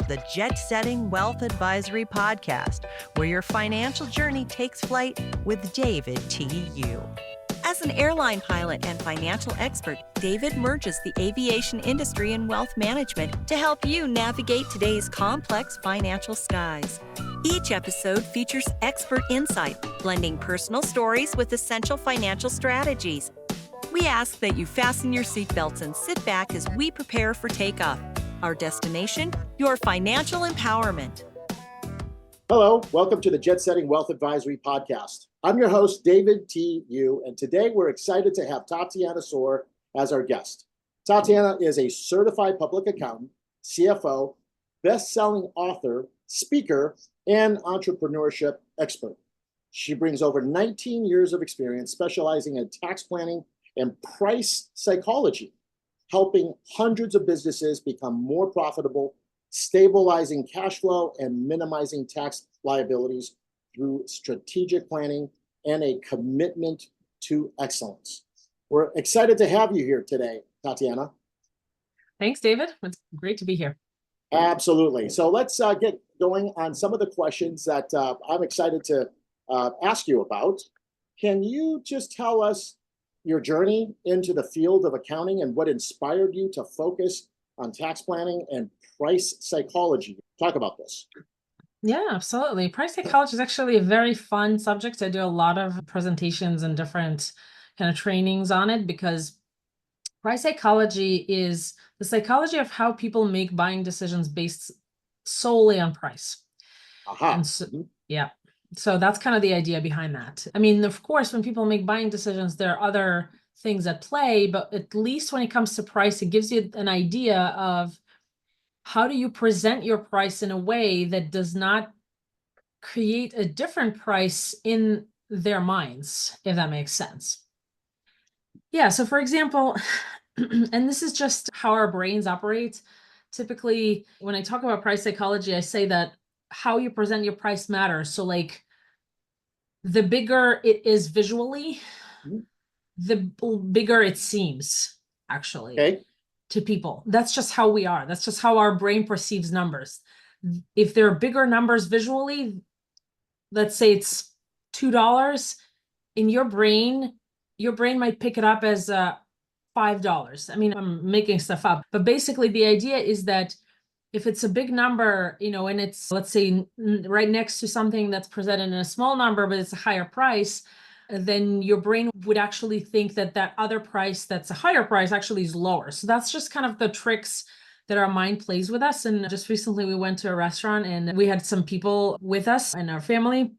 the Jet Setting Wealth Advisory Podcast, where your financial journey takes flight with David T.U. As an airline pilot and financial expert, David merges the aviation industry and wealth management to help you navigate today's complex financial skies. Each episode features expert insight, blending personal stories with essential financial strategies. We ask that you fasten your seatbelts and sit back as we prepare for takeoff. Our destination, your financial empowerment. Hello, welcome to the Jet Setting Wealth Advisory Podcast. I'm your host, David T.U., and today we're excited to have Tatiana Tsoir as our guest. Tatiana is a certified public accountant, CFO, best-selling author, speaker, and entrepreneurship expert. She brings over 19 years of experience specializing in tax planning and price psychology, helping hundreds of businesses become more profitable, stabilizing cash flow, and minimizing tax liabilities through strategic planning and a commitment to excellence. We're excited to have you here today, Tatiana. Thanks, David. It's great to be here. Absolutely. So let's get going on some of the questions that I'm excited to ask you about. Can you just tell us your journey into the field of accounting and what inspired you to focus on tax planning and price psychology? Talk about this. Yeah, absolutely. Price psychology is actually a very fun subject. I do a lot of presentations and different kind of trainings on it because price psychology is the psychology of how people make buying decisions based solely on price. Aha. And so, yeah. So that's kind of the idea behind that. I mean, of course, when people make buying decisions, there are other things at play, but at least when it comes to price, it gives you an idea of how do you present your price in a way that does not create a different price in their minds, if that makes sense. Yeah, so for example, and this is just how our brains operate. Typically, when I talk about price psychology, I say that how you present your price matters. So like the bigger it is visually, the bigger it seems actually to people. That's just how we are. That's just how our brain perceives numbers. If there are bigger numbers visually, let's say it's $2 in your brain might pick it up as $5. I mean, I'm making stuff up, but basically the idea is that if it's a big number, and it's, let's say, right next to something that's presented in a small number, but it's a higher price, then your brain would actually think that that other price that's a higher price actually is lower. So that's just kind of the tricks that our mind plays with us. And just recently we went to a restaurant and we had some people with us and our family.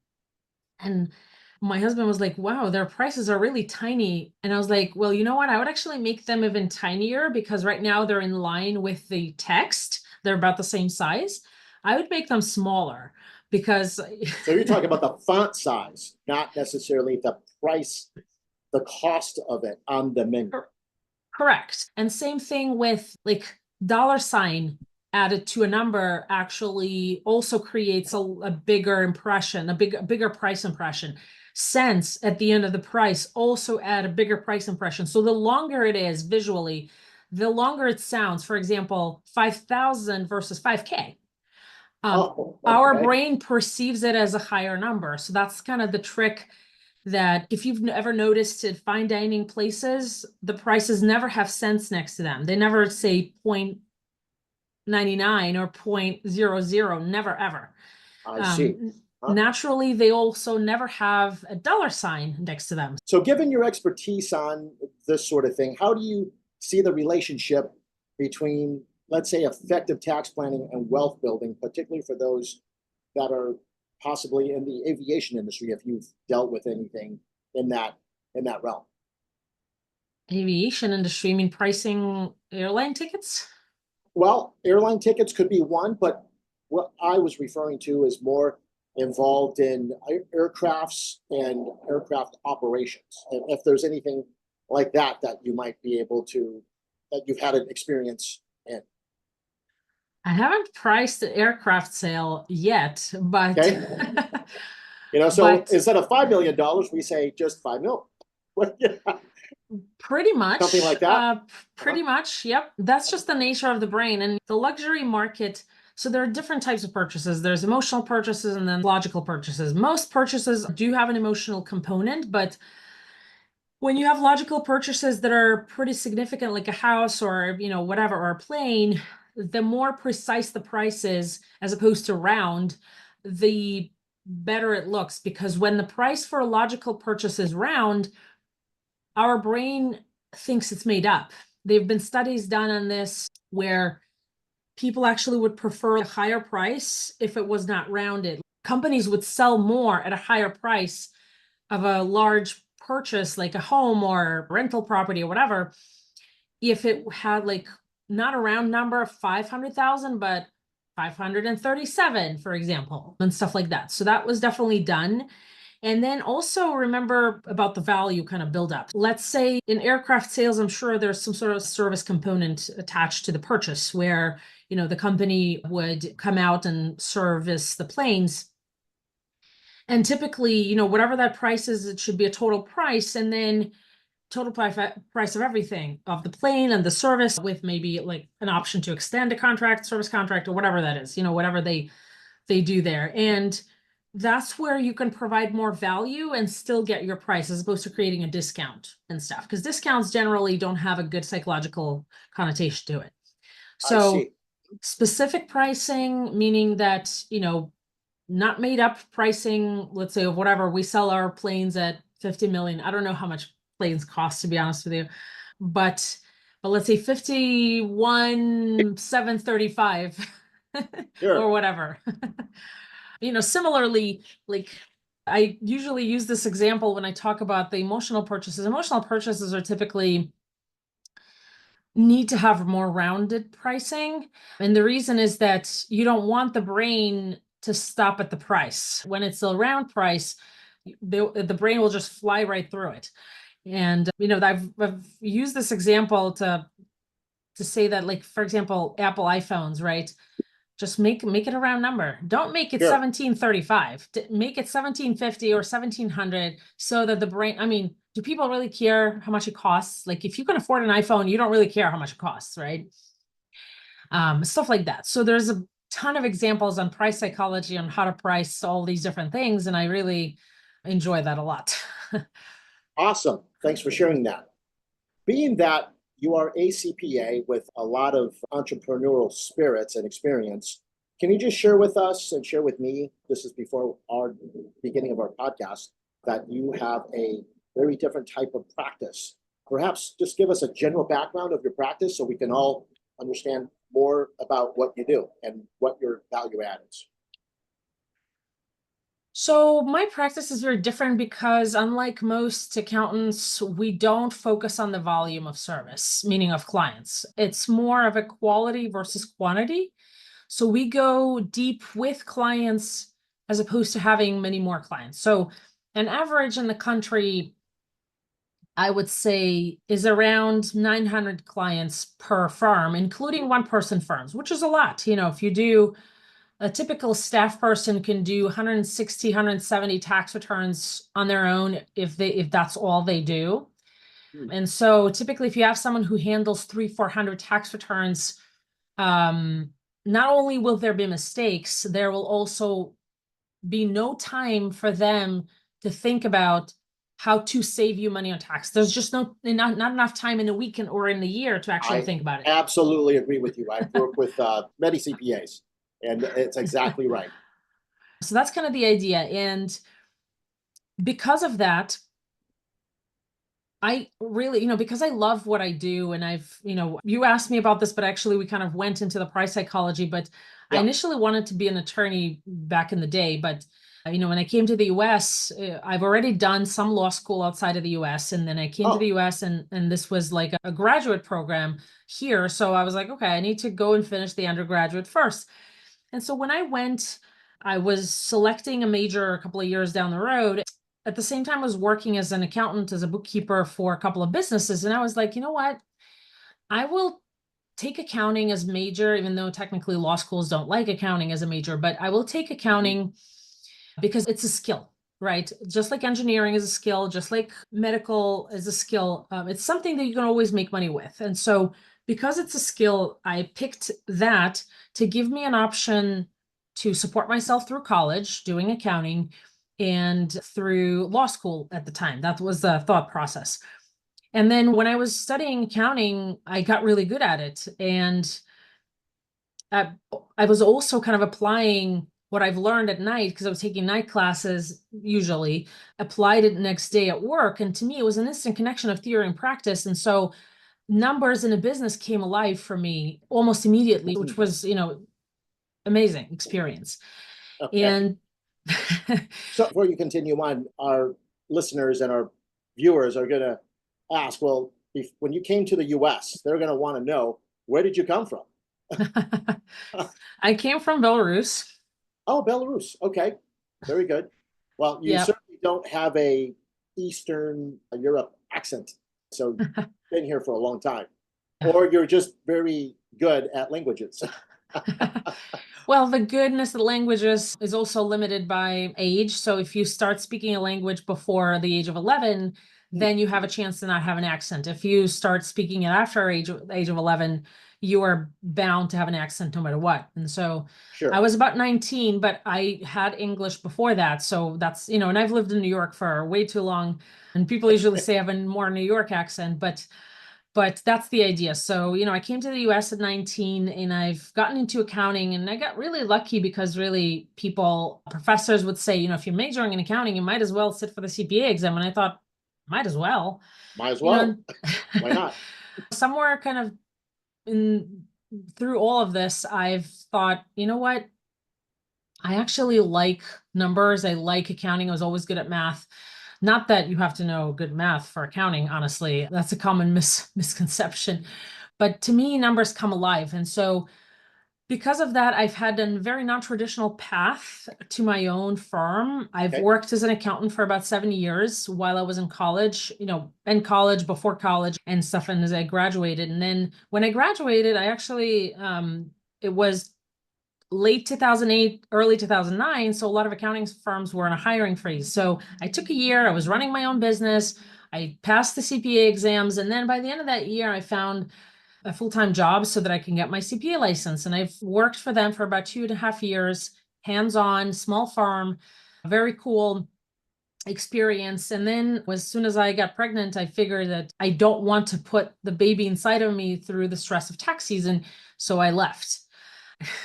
And my husband was like, wow, their prices are really tiny. And I was like, well, you know what? I would actually make them even tinier because right now they're in line with the text. They're about the same size. I would make them smaller because... So you're talking about the font size, not necessarily the price, the cost of it on the menu. Correct. And same thing with like $ added to a number actually also creates a bigger impression, a bigger price impression. Cents at the end of the price also add a bigger price impression. So the longer it is visually, the longer it sounds. For example, 5,000 versus 5K. Our brain perceives it as a higher number. So that's kind of the trick that if you've ever noticed at fine dining places, the prices never have cents next to them. They never say 0.99 or 0.00, never ever. I see. Naturally, they also never have a $ next to them. So given your expertise on this sort of thing, how do you see the relationship between, let's say, effective tax planning and wealth building, particularly for those that are possibly in the aviation industry, if you've dealt with anything in that realm? Aviation industry, I mean pricing airline tickets? Well, airline tickets could be one, but what I was referring to is more involved in aircrafts and aircraft operations. And if there's anything like that you might be able to, that you've had an experience in. I haven't priced the aircraft sale yet, but so instead of $5 million, we say just $5 million. Pretty much. Something like that? Pretty much. Yep. That's just the nature of the brain. And the luxury market. So there are different types of purchases. There's emotional purchases and then logical purchases. Most purchases do have an emotional component, but when you have logical purchases that are pretty significant, like a house or, whatever, or a plane, the more precise the price is, as opposed to round, the better it looks. Because when the price for a logical purchase is round, our brain thinks it's made up. There've been studies done on this where people actually would prefer a higher price if it was not rounded. Companies would sell more at a higher price of a large purchase, like a home or rental property or whatever, if it had like not a round number of 500,000, but 537, for example, and stuff like that. So that was definitely done. And then also remember about the value kind of build up. Let's say in aircraft sales, I'm sure there's some sort of service component attached to the purchase where, the company would come out and service the planes. And typically, whatever that price is, it should be a total price, and then total price of everything, of the plane and the service, with maybe like an option to extend a contract, service contract, or whatever that is, whatever they do there. And that's where you can provide more value and still get your price, as opposed to creating a discount and stuff, because discounts generally don't have a good psychological connotation to it. So specific pricing, meaning that, not made up pricing, let's say, of whatever, we sell our planes at 50 million. I don't know how much planes cost, to be honest with you, but let's say 51,735 Sure. or whatever. Similarly, like I usually use this example when I talk about the emotional purchases. Emotional purchases are typically need to have more rounded pricing. And the reason is that you don't want the brain to stop at the price. When it's a round price, the brain will just fly right through it. And, I've used this example to say that, like, for example, Apple iPhones, right? Just make it a round number. Don't make it 1735. Make it 1750 or 1700, so that the brain, do people really care how much it costs? Like, if you can afford an iPhone, you don't really care how much it costs, right? Stuff like that. So there's a ton of examples on price psychology on how to price all these different things, and I really enjoy that a lot. Awesome. Thanks for sharing that. Being that you are a CPA with a lot of entrepreneurial spirits and experience, can you just share with us and share with me, this is before our beginning of our podcast, that you have a very different type of practice? Perhaps just give us a general background of your practice so we can all understand more about what you do and what your value add is. So my practice is very different because, unlike most accountants, we don't focus on the volume of service, meaning of clients. It's more of a quality versus quantity. So we go deep with clients as opposed to having many more clients. So an average in the country, I would say, is around 900 clients per firm, including one-person firms, which is a lot. If you do, a typical staff person can do 160, 170 tax returns on their own if that's all they do. And so typically, if you have someone who handles 300-400 tax returns, not only will there be mistakes, there will also be no time for them to think about how to save you money on tax. There's just not enough time in a week or in the year to actually think about it. I absolutely agree with you. I've worked with many CPAs, and it's exactly right. So that's kind of the idea. And because of that, I really, because I love what I do, and I've, you asked me about this, but actually we kind of went into the price psychology, but I initially wanted to be an attorney back in the day, but when I came to the US, I've already done some law school outside of the US, and then I came to the US, and this was like a graduate program here. So I was like, okay, I need to go and finish the undergraduate first. And so when I went, I was selecting a major a couple of years down the road. At the same time, I was working as an accountant, as a bookkeeper for a couple of businesses. And I was like, you know what? I will take accounting as major, even though technically law schools don't like accounting as a major, but I will take accounting because it's a skill. right? Just like engineering is a skill, just like medical is a skill. It's something that you can always make money with. And so because it's a skill, I picked that to give me an option to support myself through college, doing accounting, and through law school at the time. That was the thought process. And then when I was studying accounting, I got really good at it. And I was also kind of applying what I've learned at night, because I was taking night classes usually, applied it next day at work. And to me, it was an instant connection of theory and practice. And so numbers in a business came alive for me almost immediately, which was, amazing experience. Okay. And So before you continue on, our listeners and our viewers are going to ask, well, when you came to the US, they're going to want to know, where did you come from? I came from Belarus. Oh, Belarus. Okay. Very good. Well, you Yep. certainly don't have a Eastern Europe accent. So you've been here for a long time. Or you're just very good at languages. Well, the goodness of languages is also limited by age. So if you start speaking a language before the age of 11, then you have a chance to not have an accent. If you start speaking it after age of 11, you are bound to have an accent no matter what. And so Sure. I was about 19, but I had English before that. So that's, and I've lived in New York for way too long. And people usually say I have a more New York accent, but that's the idea. So, I came to the US at 19 and I've gotten into accounting, and I got really lucky because really professors would say, if you're majoring in accounting, you might as well sit for the CPA exam. And I thought, might as well. Might as well. Why not? Somewhere kind of through all of this, I've thought, you know what? I actually like numbers. I like accounting. I was always good at math. Not that you have to know good math for accounting, honestly. That's a common misconception. But to me, numbers come alive. And so because of that, I've had a very non-traditional path to my own firm. I've worked as an accountant for about 7 years while I was in college, in college, before college and stuff, and as I graduated. And then when I graduated, I actually, it was late 2008, early 2009. So a lot of accounting firms were in a hiring freeze. So I took a year, I was running my own business. I passed the CPA exams. And then by the end of that year, I found a full-time job so that I can get my CPA license. And I've worked for them for about 2.5 years, hands-on, small firm, very cool experience. And then as soon as I got pregnant, I figured that I don't want to put the baby inside of me through the stress of tax season. So I left.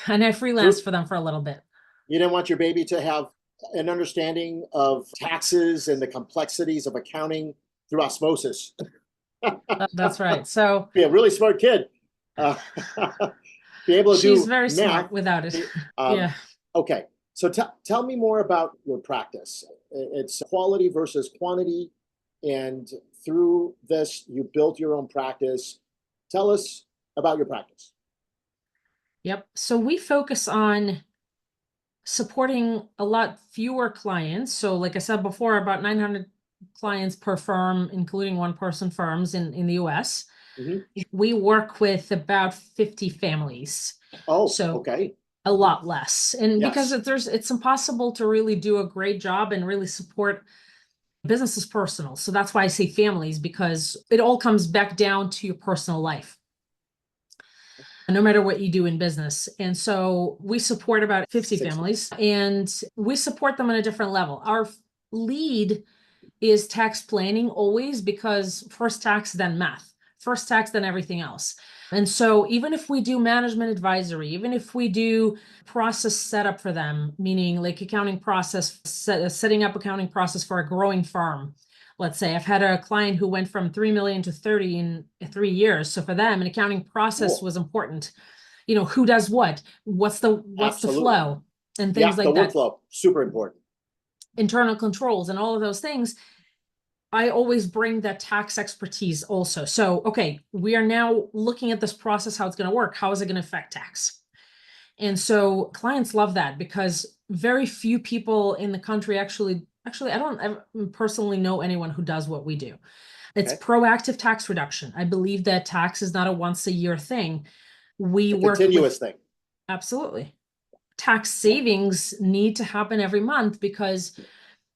And I freelanced for them for a little bit. You didn't want your baby to have an understanding of taxes and the complexities of accounting through osmosis. That's right. So be a really smart kid. Be able to do she's very math. smart without it. Yeah. Okay. So tell me more about your practice. It's quality versus quantity. And through this, you built your own practice. Tell us about your practice. Yep. So we focus on supporting a lot fewer clients. So like I said before, about 900 clients per firm, including one-person firms in the US. We work with about 50 families. Oh, so okay. A lot less. And Yes. because it's impossible to really do a great job and really support business is personal. So that's why I say families, because it all comes back down to your personal life, no matter what you do in business. And so we support about 50 families, and we support them on a different level. Our lead is tax planning always, because first tax, then math, first tax, then everything else. And so even if we do management advisory, even if we do process setup for them, meaning like accounting process, setting up accounting process for a growing firm. Let's say I've had a client who went from 3 million to 30 in 3 years. So for them, an accounting process was important. Who does what? What's the flow and things like that. The workflow, super important. Internal controls and all of those things. I always bring that tax expertise also. So, okay, we are now looking at this process, how it's going to work. How is it going to affect tax? And so clients love that, because very few people in the country actually, I don't personally know anyone who does what we do. It's proactive tax reduction. I believe that tax is not a once a year thing. We work continuous thing. Absolutely. Tax savings need to happen every month, because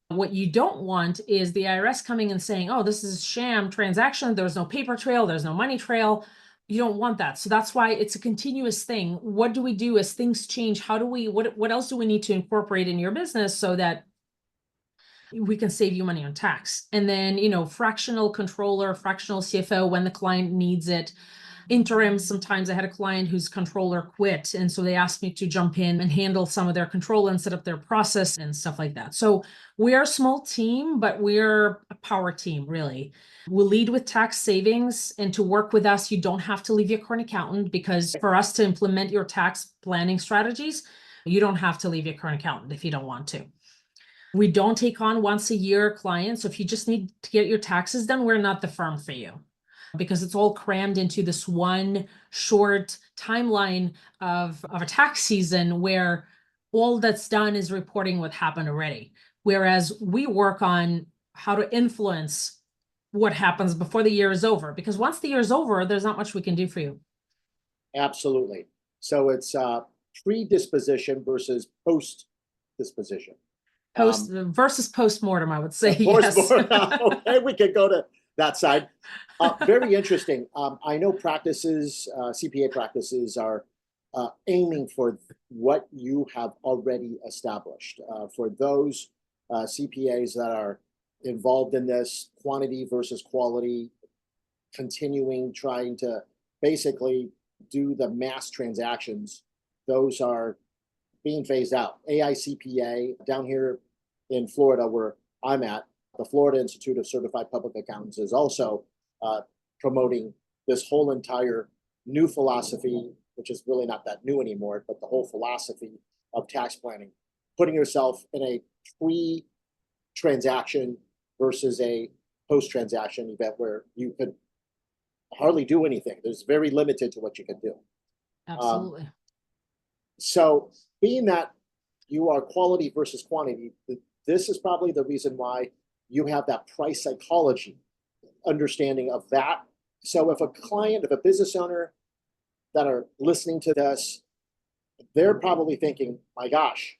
What you don't want is the IRS coming and saying, oh, this is a sham transaction. There's no paper trail. There's no money trail. You don't want that. So that's why it's a continuous thing. What do we do as things change? How do we, what else do we need to incorporate in your business so that we can save you money on tax? And then, fractional controller, fractional CFO when the client needs it. Interim, sometimes I had a client whose controller quit, and so they asked me to jump in and handle some of their control and set up their process and stuff like that. So we are a small team, but we're a power team, really. We'll lead with tax savings, and to work with us, you don't have to leave your current accountant, because for us to implement your tax planning strategies, you don't have to leave your current accountant if you don't want to. We don't take on once a year clients. So if you just need to get your taxes done, we're not the firm for you, because it's all crammed into this one short timeline of a tax season where all that's done is reporting what happened already. Whereas we work on how to influence what happens before the year is over, because once the year is over, there's not much we can do for you. Absolutely. So it's predisposition versus post-disposition. Versus post-mortem, I would say. Okay, we could go to that side. Very interesting. I know practices, CPA practices are aiming for what you have already established. For those CPAs that are involved in this, quantity versus quality, trying to basically do the mass transactions, those are being phased out. AICPA down here in Florida, where I'm at, the Florida Institute of Certified Public Accountants is also promoting this whole entire new philosophy, which is really not that new anymore, but the whole philosophy of tax planning, putting yourself in a pre-transaction versus a post-transaction event where you could hardly do anything. There's very limited to what you can do. Absolutely. So being that you are quality versus quantity, this is probably the reason why you have that price psychology understanding of that. So if a business owner that are listening to this, they're probably thinking, my gosh,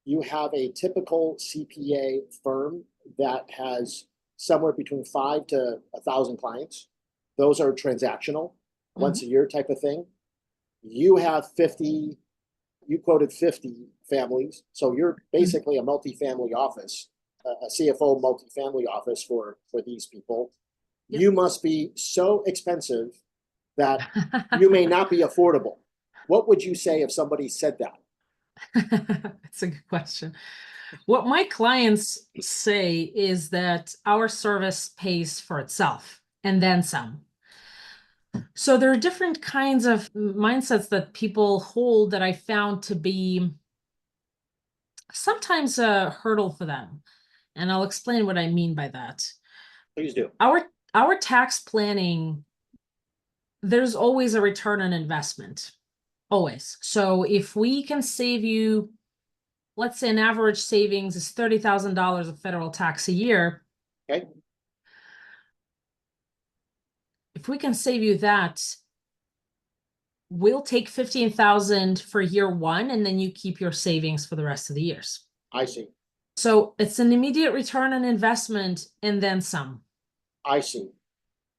you have a typical CPA firm that has somewhere between 5 to 1,000 clients. Those are transactional, once a year type of thing. You have 50, you quoted 50 families. So you're basically a multifamily office, a CFO multifamily office for these people. Yep. You must be so expensive that you may not be affordable. What would you say if somebody said that? That's a good question. What my clients say is that our service pays for itself and then some. So there are different kinds of mindsets that people hold that I found to be sometimes a hurdle for them. And I'll explain what I mean by that. Please do. Our tax planning, there's always a return on investment, always. So if we can save you, let's say an average savings is $30,000 of federal tax a year. Okay. If we can save you that, we'll take $15,000 for year one, and then you keep your savings for the rest of the years. I see. So it's an immediate return on investment and then some. I see.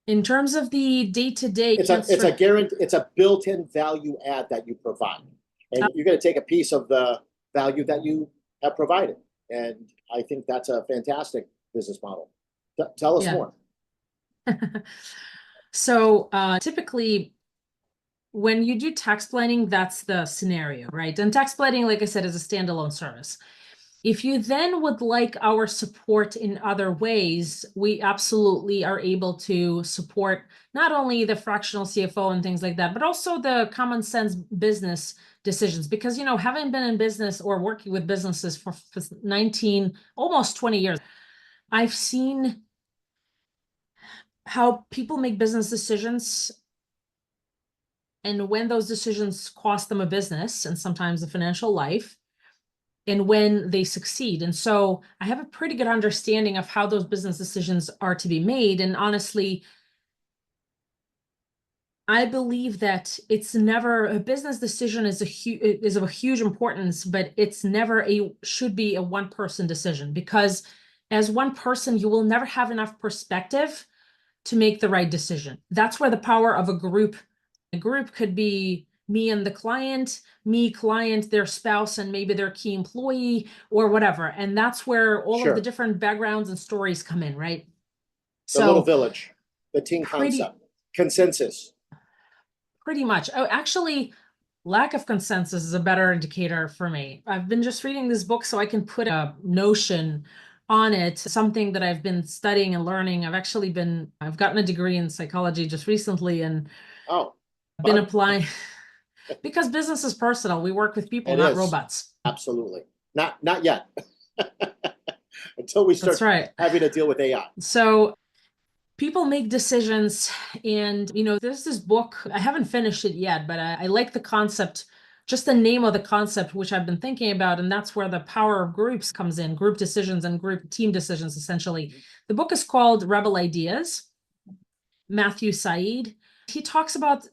In terms of the day-to-day, it's a built-in value add that you provide, and you're going to take a piece of the value that you have provided. And I think that's a fantastic business model. Tell us more. So typically, when you do tax planning, that's the scenario, right? And tax planning, like I said, is a standalone service. If you then would like our support in other ways, we absolutely are able to support not only the fractional CFO and things like that, but also the common sense business decisions. Because, having been in business or working with businesses for 19, almost 20 years, I've seen how people make business decisions, and when those decisions cost them a business and sometimes a financial life, and when they succeed. And so I have a pretty good understanding of how those business decisions are to be made. And honestly, I believe that it's never a business decision is is of a huge importance, but it's never should be a one person decision, because as one person, you will never have enough perspective to make the right decision. That's where the power of a group could be me and the client, me, client, their spouse, and maybe their key employee or whatever. And that's where all of the Sure. different backgrounds and stories come in, right? The little So village, the team concept, consensus. pretty much. Oh, actually, lack of consensus is a better indicator for me. I've been just reading this book so I can put a notion on it, something that I've been studying and learning. I've gotten a degree in psychology just recently, and Oh, been fun. applying because business is personal. We work with people, It not is. robots. Absolutely. Not yet. Until we start That's right. having to deal with AI. So people make decisions, and there's this book. I haven't finished it yet, but I like the concept, just the name of the concept, which I've been thinking about, and that's where the power of groups comes in, group decisions and group team decisions, essentially. The book is called Rebel Ideas. Matthew Said. He talks about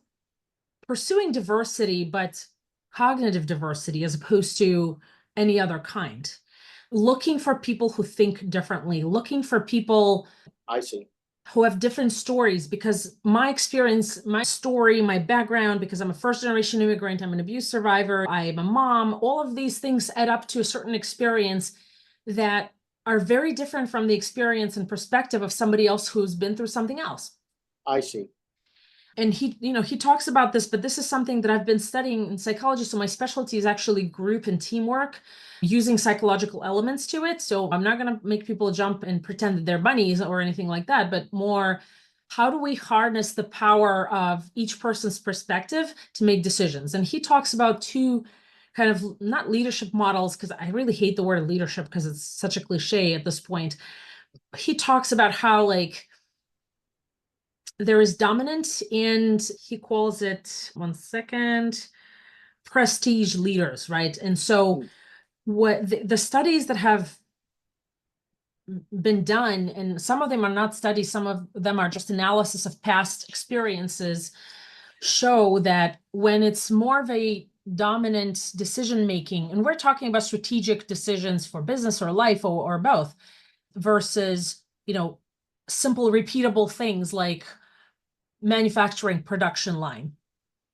pursuing diversity, but cognitive diversity as opposed to any other kind. Looking for people who think differently, looking for people I see. who have different stories, because my experience, my story, my background, because I'm a first generation immigrant, I'm an abuse survivor, I'm a mom, all of these things add up to a certain experience that are very different from the experience and perspective of somebody else who's been through something else. I see. And he talks about this, but this is something that I've been studying in psychology. So my specialty is actually group and teamwork, using psychological elements to it. So I'm not going to make people jump and pretend that they're bunnies or anything like that, but more, how do we harness the power of each person's perspective to make decisions? And he talks about two kind of, not leadership models, because I really hate the word leadership because it's such a cliche at this point. He talks about how, like, there is dominant, and he calls it, one second, prestige leaders, right? And so what the studies that have been done, and some of them are not studies, some of them are just analysis of past experiences, show that when it's more of a dominant decision making, and we're talking about strategic decisions for business or life, or both, versus simple repeatable things like manufacturing production line.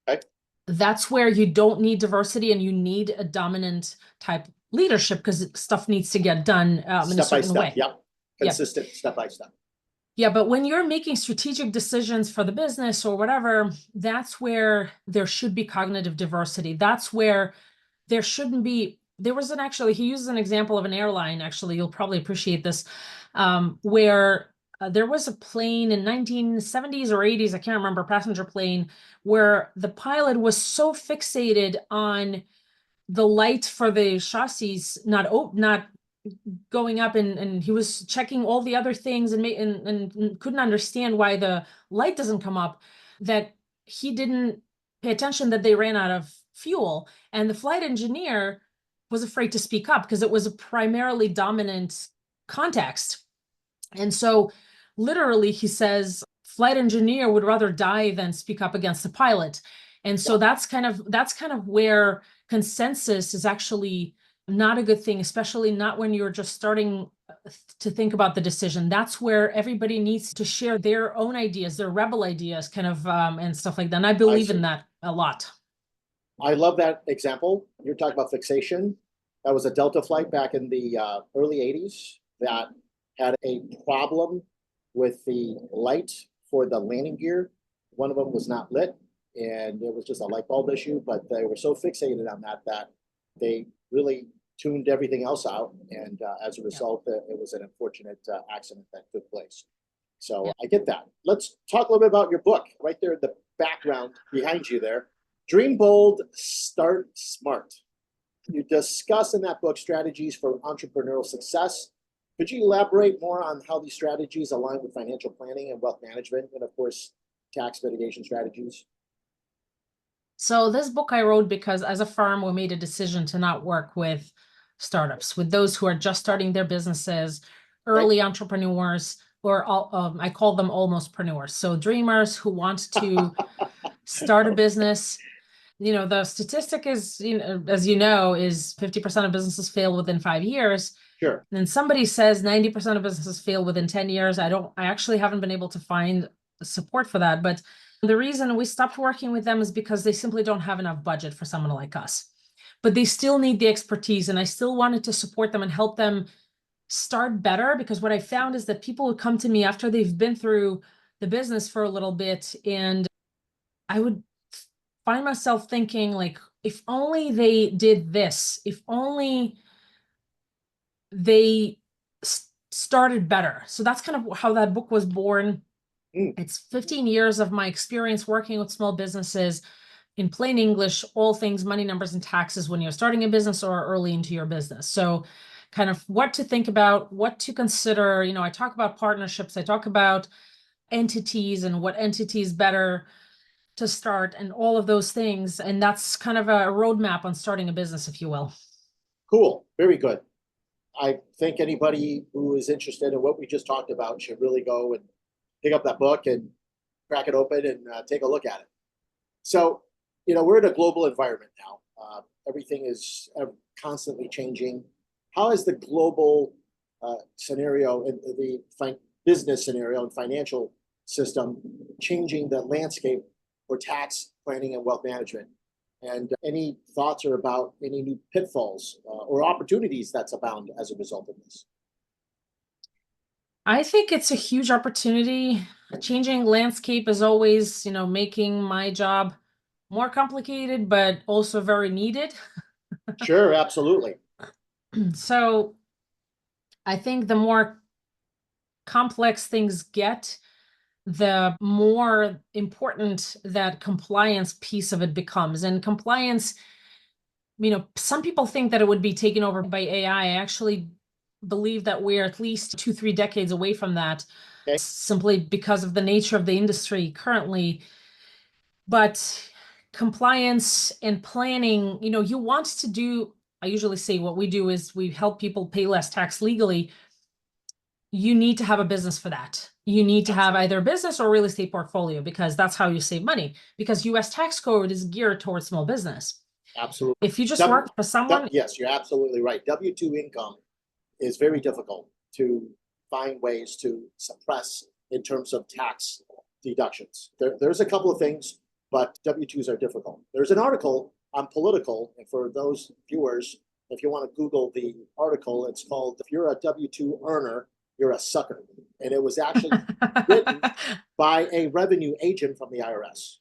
Okay. That's where you don't need diversity, and you need a dominant type leadership, because stuff needs to get done in a certain way. Yep. Consistent, step by step. Yeah, but when you're making strategic decisions for the business or whatever, that's where there should be cognitive diversity. That's where there shouldn't be. There was he uses an example of an airline, actually, you'll probably appreciate this, where there was a plane in 1970s or 80s, I can't remember, passenger plane, where the pilot was so fixated on the light for the chassis not going up, and he was checking all the other things, and couldn't understand why the light doesn't come up, that he didn't pay attention that they ran out of fuel. And the flight engineer was afraid to speak up because it was a primarily dominant context. And so literally, he says, flight engineer would rather die than speak up against the pilot. And so that's kind of where consensus is actually not a good thing, especially not when you're just starting to think about the decision. That's where everybody needs to share their own ideas, their rebel ideas, kind of, and stuff like that. And I believe in that a lot. I love that example. You're talking about fixation. That was a Delta flight back in the early 80s that had a problem with the light for the landing gear. One of them was not lit, and it was just a light bulb issue, but they were so fixated on that they really tuned everything else out. And as a result, it was an unfortunate accident that took place. So I get that. Let's talk a little bit about your book right there in the background behind you there. Dream Bold, Start Smart. You discuss in that book strategies for entrepreneurial success. Could you elaborate more on how these strategies align with financial planning and wealth management, and of course, tax mitigation strategies? So this book I wrote because as a firm, we made a decision to not work with startups, with those who are just starting their businesses, early entrepreneurs. I call them almostpreneurs. So dreamers who want to start a business. The statistic is, as you know, is 50% of businesses fail within 5 years. Sure. And somebody says 90% of businesses fail within 10 years. I actually haven't been able to find support for that. But the reason we stopped working with them is because they simply don't have enough budget for someone like us. But they still need the expertise. And I still wanted to support them and help them start better, because what I found is that people would come to me after they've been through the business for a little bit, and I would find myself thinking, like, if only they did this, if only they started better. So that's kind of how that book was born. It's 15 years of my experience working with small businesses in plain English, all things money, numbers, and taxes when you're starting a business or early into your business. So kind of what to think about, what to consider. I talk about partnerships, I talk about entities and what entities better to start and all of those things. And that's kind of a roadmap on starting a business, if you will. Cool. Very good. I think anybody who is interested in what we just talked about should really go and pick up that book and crack it open and take a look at it. So, we're in a global environment now. Everything is constantly changing. How is the global scenario and the business scenario and financial system changing the landscape for tax planning and wealth management? And any thoughts are about any new pitfalls or opportunities that's abound as a result of this? I think it's a huge opportunity. A changing landscape is always, making my job more complicated, but also very needed. Sure, absolutely. So I think the more complex things get, the more important that compliance piece of it becomes. And compliance, some people think that it would be taken over by AI. I actually believe that we're at least 2-3 decades away from that, Okay. simply because of the nature of the industry currently. But compliance and planning, you want to do, I usually say what we do is we help people pay less tax legally. You need to have a business for that. You need to have either a business or real estate portfolio, because that's how you save money, because US tax code is geared towards small business. Absolutely. If you just work for someone. Yes, you're absolutely right. W-2 income is very difficult to find ways to suppress in terms of tax deductions. There's a couple of things, but W-2s are difficult. There's an article on Political, and for those viewers, if you want to Google the article, it's called "If You're a W-2 Earner, You're a Sucker." And it was actually written by a revenue agent from the IRS.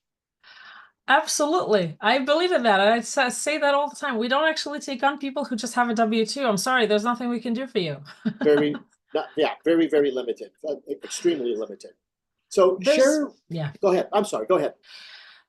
Absolutely. I believe in that. I say that all the time. We don't actually take on people who just have a W-2. I'm sorry, there's nothing we can do for you. Very, very limited, extremely limited. So yeah. Go ahead. I'm sorry, go ahead.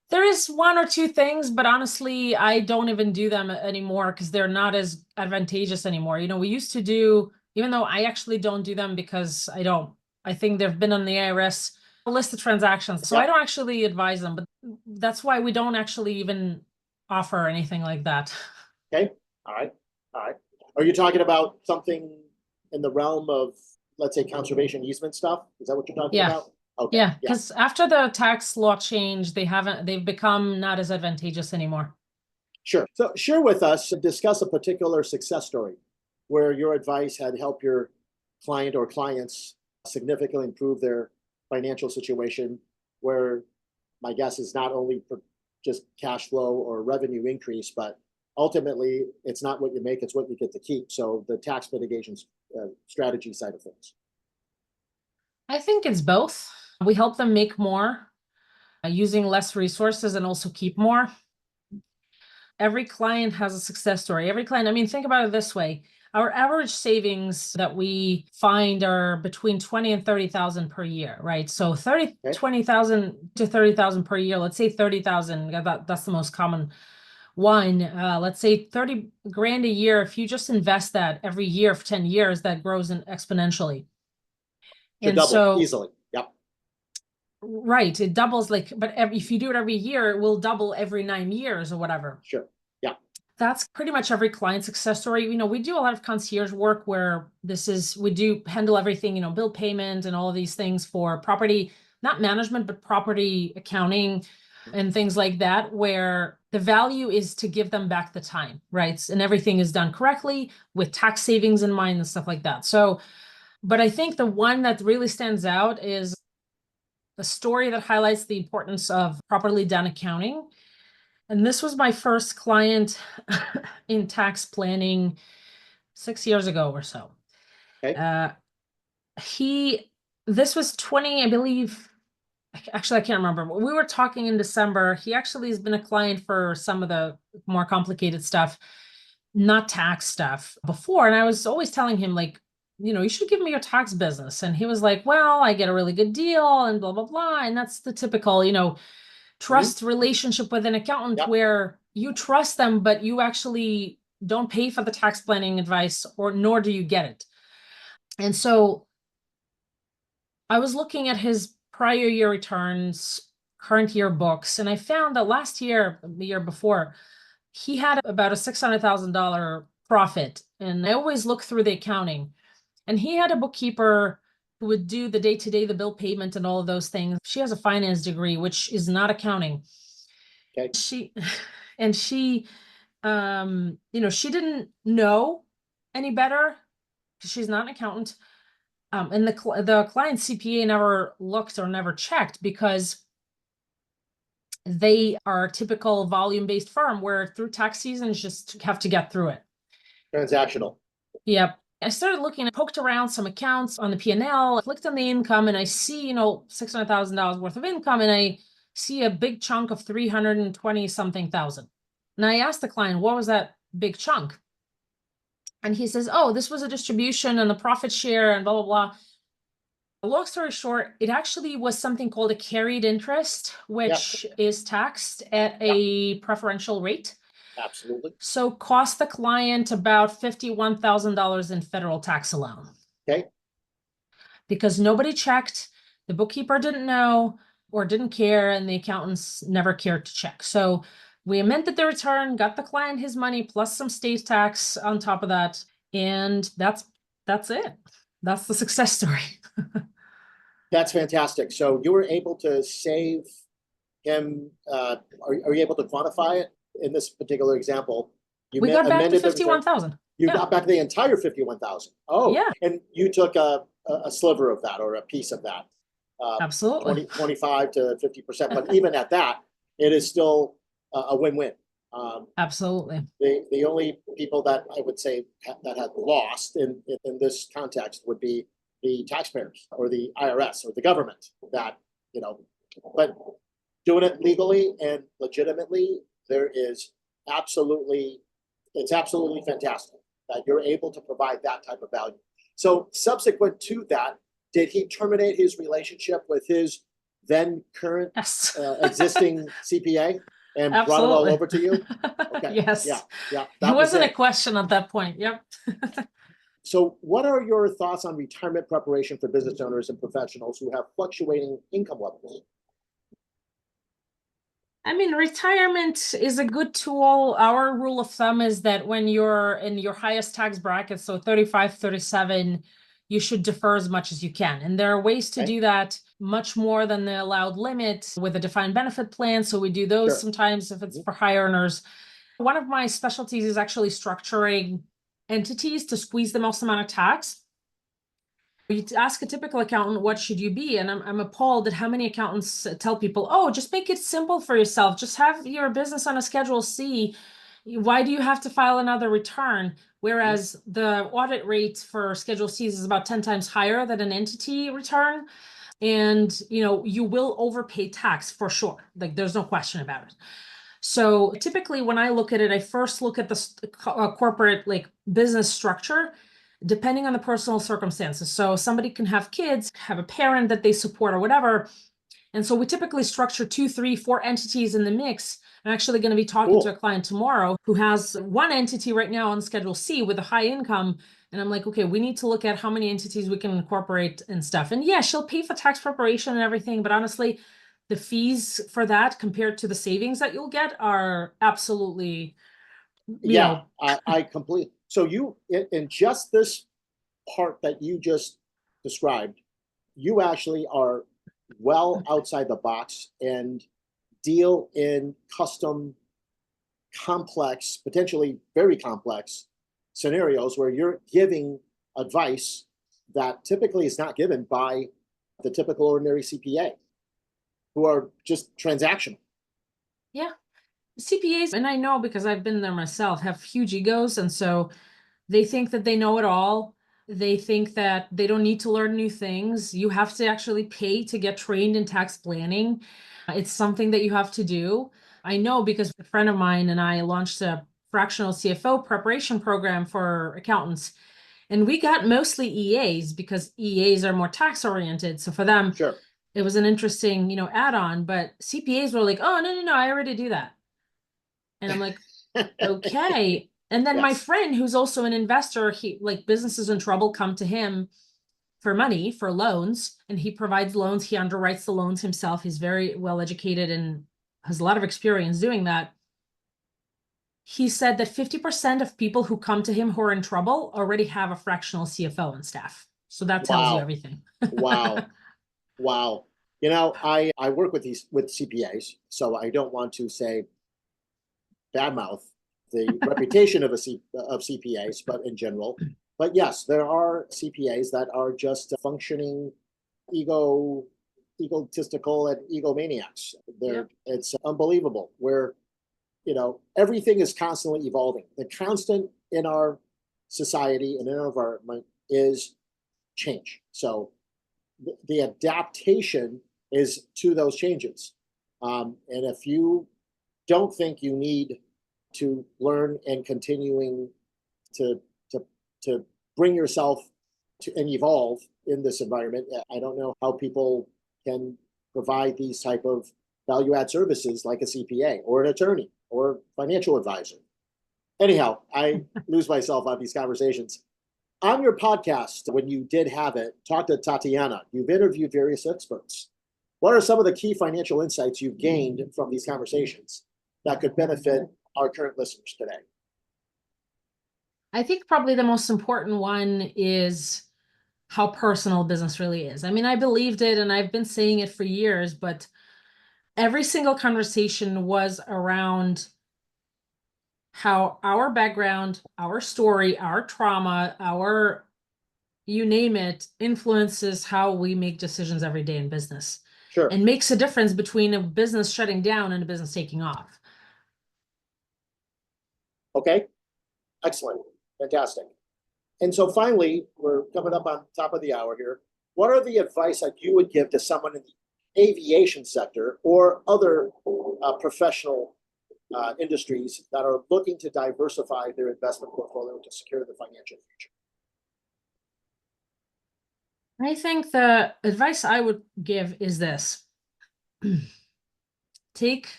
There is 1 or 2 things, but honestly, I don't even do them anymore because they're not as advantageous anymore. We used to do, even though I actually don't do them because I think they've been on the IRS list of transactions. So I don't actually advise them, but that's why we don't actually even offer anything like that. Okay. All right. Are you talking about something in the realm of, let's say, conservation easement stuff? Is that what you're talking about? Okay. Yeah, because after the tax law change, they've become not as advantageous anymore. Sure. So share with us and discuss a particular success story where your advice had helped your client or clients significantly improve their financial situation, where my guess is not only for just cash flow or revenue increase, but ultimately it's not what you make, it's what you get to keep. So the tax mitigation strategy side of things. I think it's both. We help them make more using less resources and also keep more. Every client has a success story. Every client, think about it this way. Our average savings that we find are between 20 and 30,000 per year, right? So 20,000 to 30,000 per year. Let's say 30,000. That's the most common one. Let's say 30 grand a year. If you just invest that every year for 10 years, that grows exponentially. And double so easily. Yep. Right. It doubles, but if you do it every year, it will double every 9 years or whatever. Sure. Yeah. that's pretty much every client success story. We do a lot of concierge work where we do handle everything, bill payment and all of these things for property, not management, but property accounting and things like that, where the value is to give them back the time, right? And everything is done correctly with tax savings in mind and stuff like that. So, but I think the one that really stands out is a story that highlights the importance of properly done accounting. And this was my first client in tax planning 6 years ago or so. Okay. This was 20, I believe. Actually, I can't remember. We were talking in December. He actually has been a client for some of the more complicated stuff, not tax stuff before. And I was always telling him, like, you should give me your tax business. And he was like, well, I get a really good deal and blah, blah, blah. And that's the typical, trust relationship with an accountant where you trust them, but you actually don't pay for the tax planning advice, nor do you get it. And so I was looking at his prior year returns, current year books, and I found that last year, the year before, he had about a $600,000 profit. And I always look through the accounting. And he had a bookkeeper who would do the day-to-day, the bill payment and all of those things. She has a finance degree, which is not accounting. Okay. She didn't know any better because she's not an accountant. And the client CPA never looked or never checked because they are a typical volume-based firm where through tax season, just have to get through it. Transactional. Yep. I started looking, I poked around some accounts on the P&L, clicked on the income, and I see, $600,000 worth of income, and I see a big chunk of 320 something thousand. And I asked the client, what was that big chunk? And he says, oh, this was a distribution and the profit share and blah, blah, blah. Long story short, it actually was something called a carried interest, which is taxed at a preferential rate. Absolutely. So cost the client about $51,000 in federal tax alone. Okay. Because nobody checked, the bookkeeper didn't know or didn't care, and the accountants never cared to check. So we amended the return, got the client his money plus some state tax on top of that, and that's it. That's the success story. That's fantastic. So you were able to save him. Are you able to quantify it in this particular example? We got back to 51,000. You got back the entire 51,000. Oh, yeah. And you took a sliver of that or a piece of that. Absolutely. 25 to 50%. But even at that, it is still a win-win. Absolutely. The only people that I would say that had lost in this context would be the taxpayers or the IRS or the government that, but doing it legally and legitimately, it's absolutely fantastic that you're able to provide that type of value. So subsequent to that, did he terminate his relationship with his then current existing CPA and Absolutely. brought it all over to you? Okay. Yes. Yeah. It wasn't a question at that point. Yep. So what are your thoughts on retirement preparation for business owners and professionals who have fluctuating income levels? I mean, retirement is a good tool. Our rule of thumb is that when you're in your highest tax bracket, so 35, 37, you should defer as much as you can. And there are ways to do that much more than the allowed limit with a defined benefit plan. So we do those sometimes if it's for high earners. One of my specialties is actually structuring entities to squeeze the most amount of tax. You ask a typical accountant, what should you be? And I'm appalled at how many accountants tell people, oh, just make it simple for yourself. Just have your business on a Schedule C. Why do you have to file another return? Whereas the audit rate for Schedule C's is about 10 times higher than an entity return. And, you will overpay tax for sure. Like there's no question about it. So typically when I look at it, I first look at the corporate business structure, depending on the personal circumstances. So somebody can have kids, have a parent that they support or whatever. And so we typically structure 2, 3, 4 entities in the mix. I'm actually going to be talking to a client tomorrow who has one entity right now on Schedule C with a high income. And I'm like, okay, we need to look at how many entities we can incorporate and stuff. And yeah, she'll pay for tax preparation and everything. But honestly, the fees for that compared to the savings that you'll get are absolutely know. I completely. So you, in just this part that you just described, you actually are well outside the box and deal in custom, complex, potentially very complex scenarios where you're giving advice that typically is not given by the typical ordinary CPA, who are just transactional. Yeah. CPAs, and I know because I've been there myself, have huge egos. And so they think that they know it all. They think that they don't need to learn new things. You have to actually pay to get trained in tax planning. It's something that you have to do. I know because a friend of mine and I launched a fractional CFO preparation program for accountants. And we got mostly EAs because EAs are more tax oriented. So for them, Sure. it was an interesting, add-on. But CPAs were like, oh, no, I already do that. And I'm like, okay. And then my Yes. friend, who's also an investor, he like businesses in trouble come to him for money, for loans, and he provides loans. He underwrites the loans himself. He's very well educated and has a lot of experience doing that. He said that 50% of people who come to him who are in trouble already have a fractional CFO on staff. So that tells you Wow. everything. Wow. Wow. I work with CPAs, so I don't want to say badmouth the reputation of CPAs, but in general. But yes, there are CPAs that are just functioning egotistical and egomaniacs. It's unbelievable where everything is constantly evolving. The constant in our society and in our environment is change. So the adaptation is to those changes. And if you don't think you need to learn and continuing to bring yourself to and evolve in this environment, I don't know how people can provide these type of value add services like a CPA or an attorney or financial advisor. Anyhow, I lose myself on these conversations. On your podcast, when you did have it, talk to Tatiana, you've interviewed various experts. What are some of the key financial insights you've gained from these conversations that could benefit our current listeners today? I think probably the most important one is how personal business really is. I mean, I believed it and I've been saying it for years, but every single conversation was around how our background, our story, our trauma, our you name it, influences how we make decisions every day in business. Sure. And makes a difference between a business shutting down and a business taking off. Okay, excellent, fantastic. And so finally, we're coming up on top of the hour here. What are the advice that you would give to someone in the aviation sector or other professional industries that are looking to diversify their investment portfolio to secure the financial future? I think the advice I would give is this. Take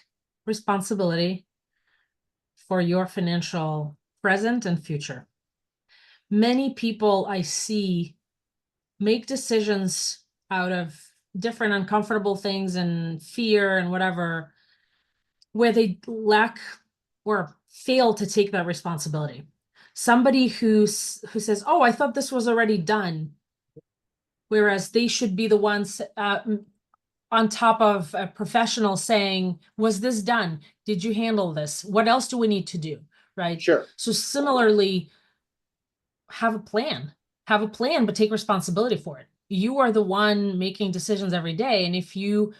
responsibility for your financial present and future. Many people I see make decisions out of different uncomfortable things and fear and whatever, where they lack or fail to take that responsibility. Somebody who says, oh, I thought this was already done, whereas they should be the ones on top of a professional saying, was this done? Did you handle this? What else do we need to do? Right? Sure. So similarly, have a plan, but take responsibility for it. You are the one making decisions every day. And if you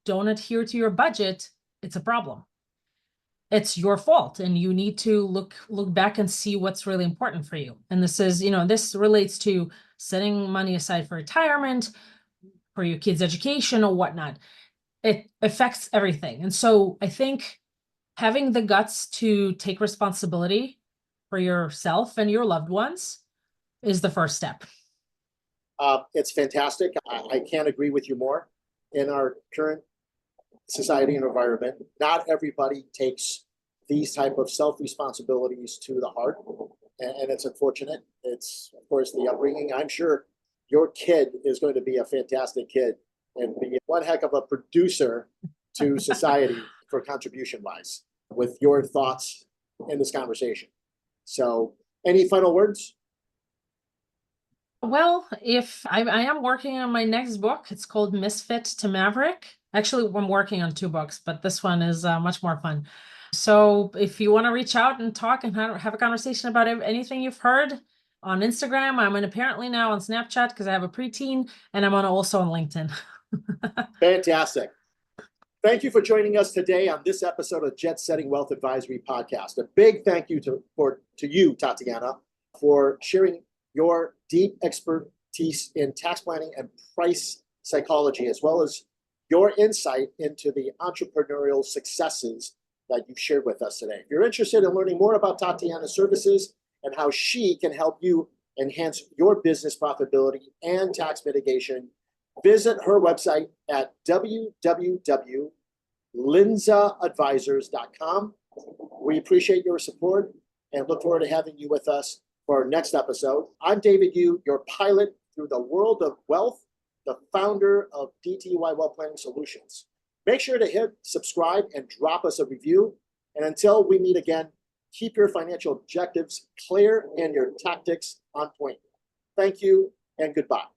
don't adhere to your budget, it's a problem. It's your fault. And you need to look back and see what's really important for you. And this is, this relates to setting money aside for retirement, for your kids' education or whatnot. It affects everything. And so I think having the guts to take responsibility for yourself and your loved ones is the first step. It's fantastic. I can't agree with you more. In our current society and environment, not everybody takes these type of self-responsibilities to the heart. And it's unfortunate. It's, of course, the upbringing. I'm sure your kid is going to be a fantastic kid and be one heck of a producer to society for contribution wise with your thoughts in this conversation. So any final words? Well, if I am working on my next book, it's called Misfit to Maverick. Actually, I'm working on 2 books, but this one is much more fun. So if you want to reach out and talk and have a conversation about anything you've heard on Instagram, I'm apparently now on Snapchat because I have a preteen, and I'm also on LinkedIn. Fantastic. Thank you for joining us today on this episode of Jet Setting Wealth Advisory Podcast. A big thank you to you, Tatiana, for sharing your deep expertise in tax planning and price psychology, as well as your insight into the entrepreneurial successes that you've shared with us today. If you're interested in learning more about Tatiana's services and how she can help you enhance your business profitability and tax mitigation, visit her website at www.linzaadvisors.com. We appreciate your support and look forward to having you with us for our next episode. I'm David Yu, your pilot through the world of wealth, the founder of DTY Wealth Planning Solutions. Make sure to hit subscribe and drop us a review. And until we meet again, keep your financial objectives clear and your tactics on point. Thank you and goodbye.